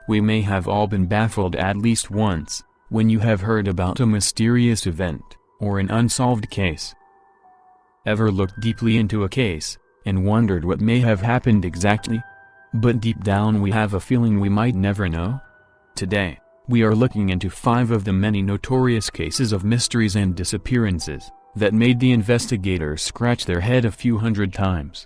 We may have all been baffled at least once, when you have heard about a mysterious event, or an unsolved case. Ever looked deeply into a case, and wondered what may have happened exactly? But deep down we have a feeling we might never know? Today, we are looking into 5 of the many notorious cases of mysteries and disappearances that made the investigators scratch their head a few hundred times.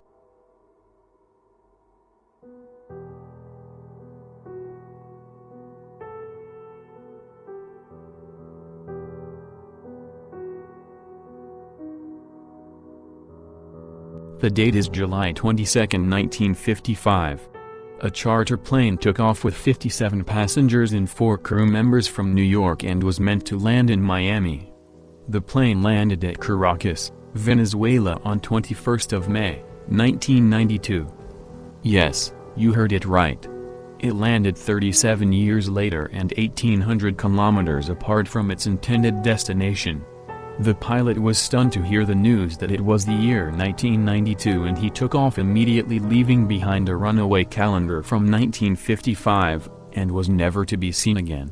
The date is July 22, 1955. A charter plane took off with 57 passengers and 4 crew members from New York and was meant to land in Miami. The plane landed at Caracas, Venezuela on 21st of May, 1992. Yes, you heard it right. It landed 37 years later and 1,800 kilometers apart from its intended destination. The pilot was stunned to hear the news that it was the year 1992 and he took off immediately, leaving behind a runaway calendar from 1955, and was never to be seen again.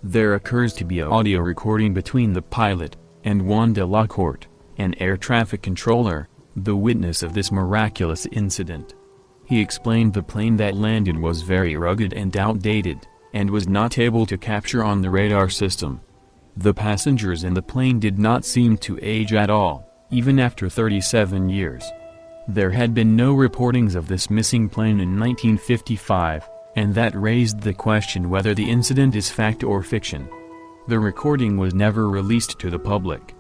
There occurs to be an audio recording between the pilot and Juan de la Corte, an air traffic controller, the witness of this miraculous incident. He explained the plane that landed was very rugged and outdated, and was not able to capture on the radar system. The passengers in the plane did not seem to age at all, even after 37 years. There had been no reportings of this missing plane in 1955, and that raised the question whether the incident is fact or fiction. The recording was never released to the public.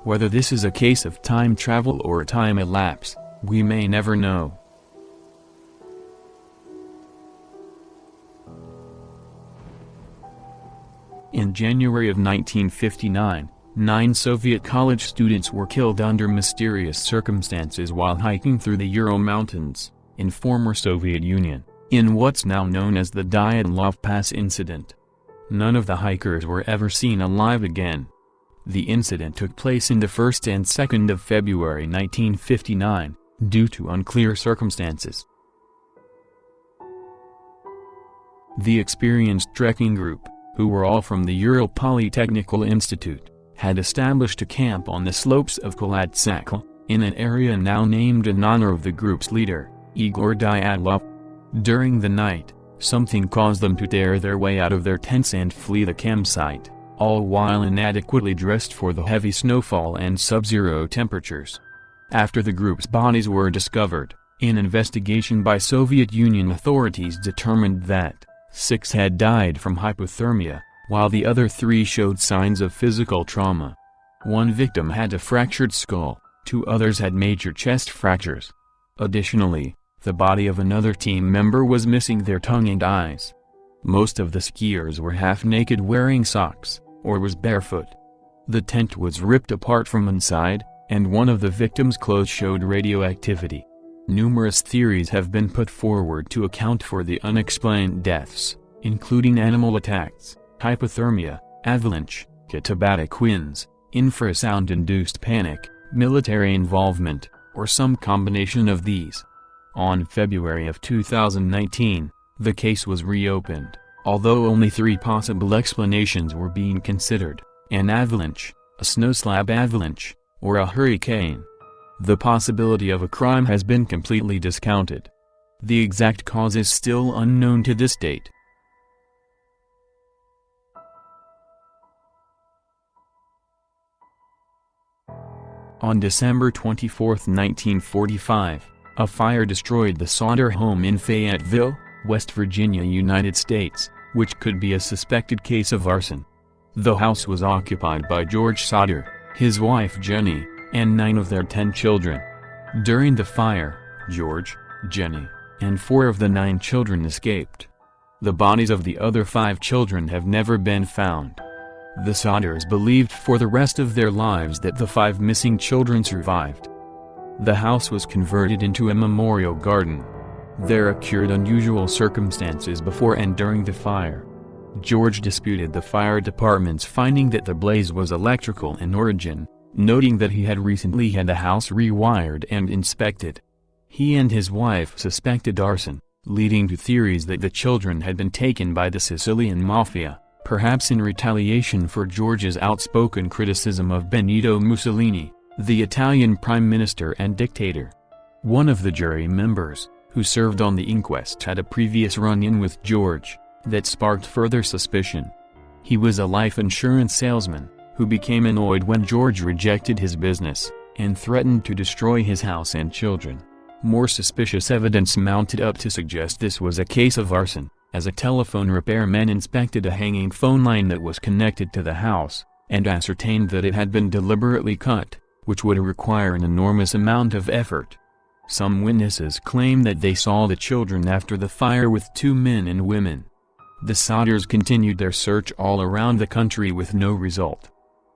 Whether this is a case of time travel or time elapse, we may never know. In January of 1959, 9 Soviet college students were killed under mysterious circumstances while hiking through the Ural Mountains, in former Soviet Union, in what's now known as the Dyatlov Pass incident. None of the hikers were ever seen alive again. The incident took place in the 1st and 2nd of February 1959, due to unclear circumstances. The experienced trekking group, who were all from the Ural Polytechnical Institute, had established a camp on the slopes of Kalatsakhl, in an area now named in honor of the group's leader, Igor Dyatlov. During the night, something caused them to tear their way out of their tents and flee the campsite, all while inadequately dressed for the heavy snowfall and sub-zero temperatures. After the group's bodies were discovered, an investigation by Soviet Union authorities determined that 6 had died from hypothermia, while the other 3 showed signs of physical trauma. 1 victim had a fractured skull, 2 others had major chest fractures. Additionally, the body of another team member was missing their tongue and eyes. Most of the skiers were half naked wearing socks, or was barefoot. The tent was ripped apart from inside, and one of the victims' clothes showed radioactivity. Numerous theories have been put forward to account for the unexplained deaths, including animal attacks, hypothermia, avalanche, catabatic infrasound-induced panic, military involvement, or some combination of these. On February of 2019, the case was reopened, although only 3 possible explanations were being considered: an avalanche, a snow slab avalanche, or a hurricane. The possibility of a crime has been completely discounted. The exact cause is still unknown to this date. On December 24, 1945, a fire destroyed the Sodder home in Fayetteville, West Virginia, United States, which could be a suspected case of arson. The house was occupied by George Sodder, his wife Jenny, and 9 of their 10 children. During the fire, George, Jenny, and 4 of the 9 children escaped. The bodies of the other 5 children have never been found. The Sodders believed for the rest of their lives that the 5 missing children survived. The house was converted into a memorial garden. There occurred unusual circumstances before and during the fire. George disputed the fire department's finding that the blaze was electrical in origin, noting that he had recently had the house rewired and inspected. He and his wife suspected arson, leading to theories that the children had been taken by the Sicilian mafia, perhaps in retaliation for George's outspoken criticism of Benito Mussolini, the Italian prime minister and dictator. One of the jury members, who served on the inquest, had a previous run-in with George that sparked further suspicion. He was a life insurance salesman, who became annoyed when George rejected his business, and threatened to destroy his house and children. More suspicious evidence mounted up to suggest this was a case of arson, as a telephone repairman inspected a hanging phone line that was connected to the house, and ascertained that it had been deliberately cut, which would require an enormous amount of effort. Some witnesses claim that they saw the children after the fire with 2 men and women. The Sodders continued their search all around the country with no result.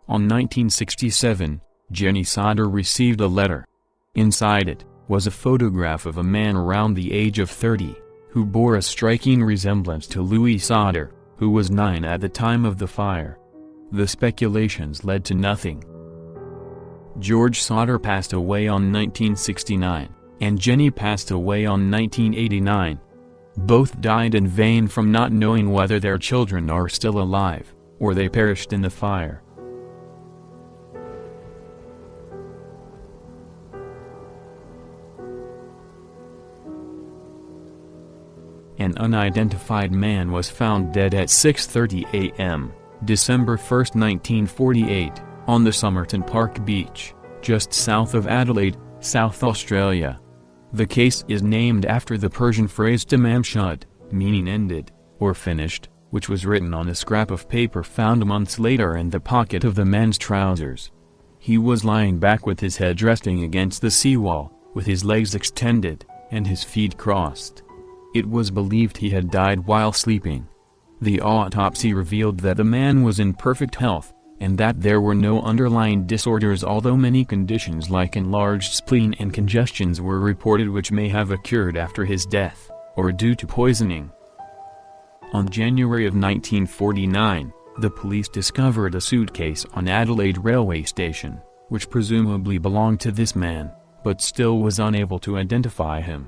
On 1967, Jenny Sodder received a letter. Inside it was a photograph of a man around the age of 30, who bore a striking resemblance to Louis Sodder, who was 9 at the time of the fire. The speculations led to nothing. George Sodder passed away on 1969, and Jenny passed away on 1989. Both died in vain from not knowing whether their children are still alive, or they perished in the fire. An unidentified man was found dead at 6:30 a.m., December 1, 1948, on the Somerton Park beach, just south of Adelaide, South Australia. The case is named after the Persian phrase Tamam Shud, meaning ended, or finished, which was written on a scrap of paper found months later in the pocket of the man's trousers. He was lying back with his head resting against the seawall, with his legs extended, and his feet crossed. It was believed he had died while sleeping. The autopsy revealed that the man was in perfect health, and that there were no underlying disorders, although many conditions like enlarged spleen and congestions were reported which may have occurred after his death, or due to poisoning. On January of 1949, the police discovered a suitcase on Adelaide railway station, which presumably belonged to this man, but still was unable to identify him.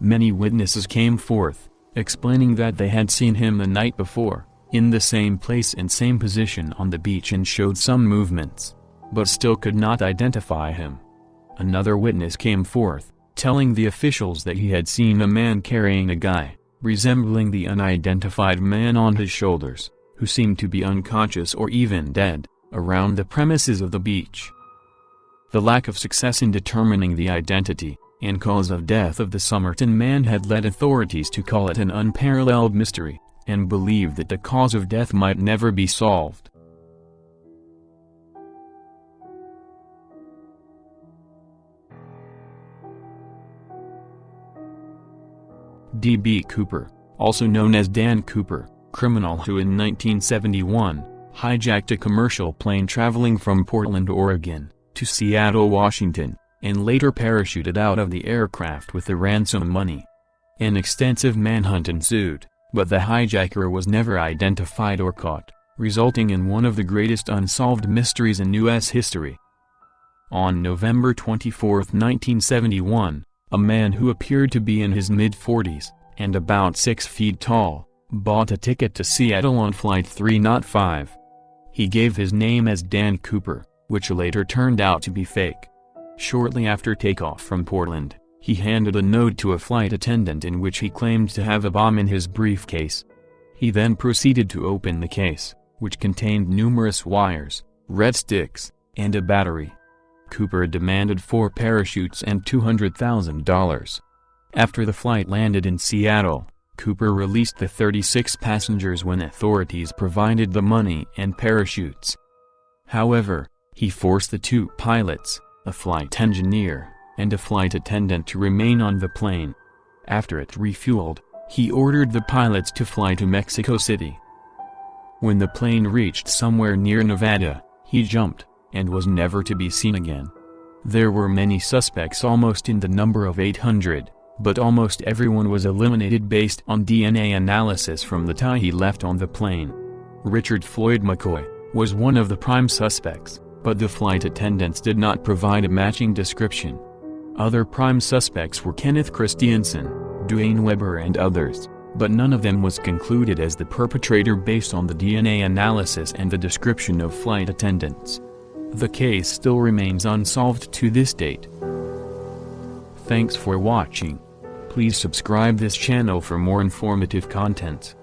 Many witnesses came forth, explaining that they had seen him the night before, in the same place and same position on the beach, and showed some movements, but still could not identify him. Another witness came forth, telling the officials that he had seen a man carrying a guy, resembling the unidentified man on his shoulders, who seemed to be unconscious or even dead, around the premises of the beach. The lack of success in determining the identity and cause of death of the Somerton man had led authorities to call it an unparalleled mystery, and believe that the cause of death might never be solved. D.B. Cooper, also known as Dan Cooper, criminal who in 1971, hijacked a commercial plane traveling from Portland, Oregon, to Seattle, Washington, and later parachuted out of the aircraft with the ransom money. An extensive manhunt ensued, but the hijacker was never identified or caught, resulting in one of the greatest unsolved mysteries in U.S. history. On November 24, 1971, a man who appeared to be in his mid-40s, and about 6 feet tall, bought a ticket to Seattle on Flight 305. He gave his name as Dan Cooper, which later turned out to be fake. Shortly after takeoff from Portland, he handed a note to a flight attendant in which he claimed to have a bomb in his briefcase. He then proceeded to open the case, which contained numerous wires, red sticks, and a battery. Cooper demanded 4 parachutes and $200,000. After the flight landed in Seattle, Cooper released the 36 passengers when authorities provided the money and parachutes. However, he forced the 2 pilots, a flight engineer, and a flight attendant to remain on the plane. After it refueled, he ordered the pilots to fly to Mexico City. When the plane reached somewhere near Nevada, he jumped, and was never to be seen again. There were many suspects, almost in the number of 800, but almost everyone was eliminated based on DNA analysis from the time he left on the plane. Richard Floyd McCoy was one of the prime suspects, but the flight attendants did not provide a matching description. Other prime suspects were Kenneth Christiansen, Duane Weber and others, but none of them was concluded as the perpetrator based on the DNA analysis and the description of flight attendants. The case still remains unsolved to this date. Thanks for watching. Please subscribe this channel for more informative content.